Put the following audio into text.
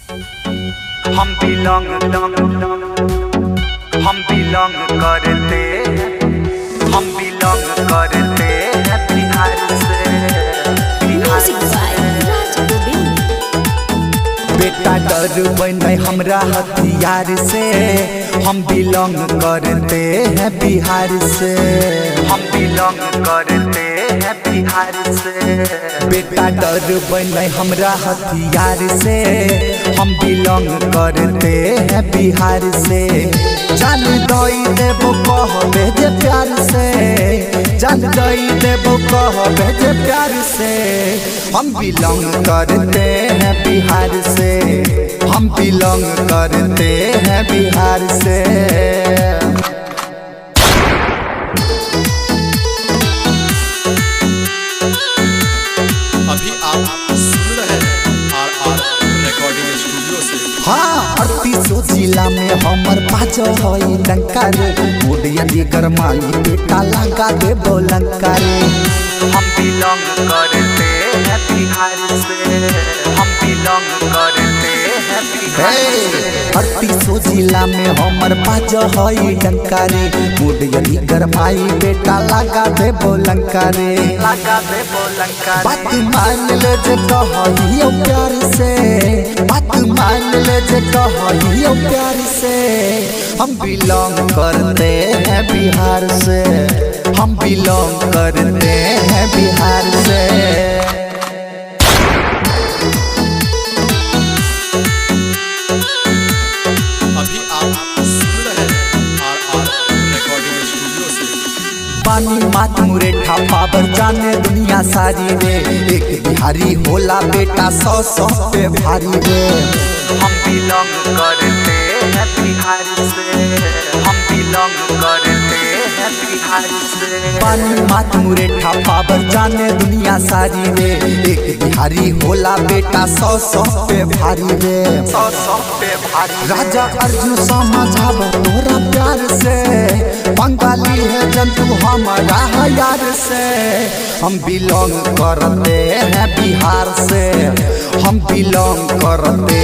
हम बिलोंग करते हम बिलोंग करते हैं बिहार से। बेटा डर बने हमरा हथियार से, हम बिलोंग करते हैं बिहार से। हम बिलोंग करते हैं बिहार से। बेटा डर बने हमरा हथियार से, हम बिलोंग करते हैं बिहार से। जान दई देबो कहबे जे प्यार से, जान दई देबो कहबे जे प्यार से। हम बिलोंग करते हैं बिहार से, हम बिलोंग करते हैं बिहार से। अभी आप सुन रहे हैं RR रिकॉर्डिंग स्टूडियो से। हाँ 38 जिला में हमर बाज है लंका रे, मुडिया दी गरमाई बेटा लगा दे बोलंका रे। हम बिलोंग करते हैं बिहार से, हम बिलोंग करते हैं बिहार से। 38 जिला में हमर बाज है लंका रे, मुडिया दी गरमाई बेटा लगा दे बोलंका रे। लगा दे बोलंका रे। बात मान ले जे कहियो प्यार से, बात मान ले जे कहियो प्यार से। हम बिलोंग करते हैं बिहार से, हम बिलोंग करते हैं बिहार से। अभी आप सुन रहे हैं RR रिकॉर्डिंग स्टूडियो से। पानी मात मुरेठा पावर जाने दुनिया सारी रे, एक बिहारी होला बेटा 100 पे भारी रे। हम बिलोंग करते हैं बिहार से, हम बिलोंग करते हैं बिहार से। पानी मात मुरेठा पावर जाने दुनिया सारी रे, एक बिहारी होला बेटा 100 पे भारी रे। 100 पे भारी। राजा अर्जुन समझाव तोरा प्यार से, बंगाली है जंतु हमारा यार से। हम बिलोंग करते हैं बिहार से, हम बिलोंग करते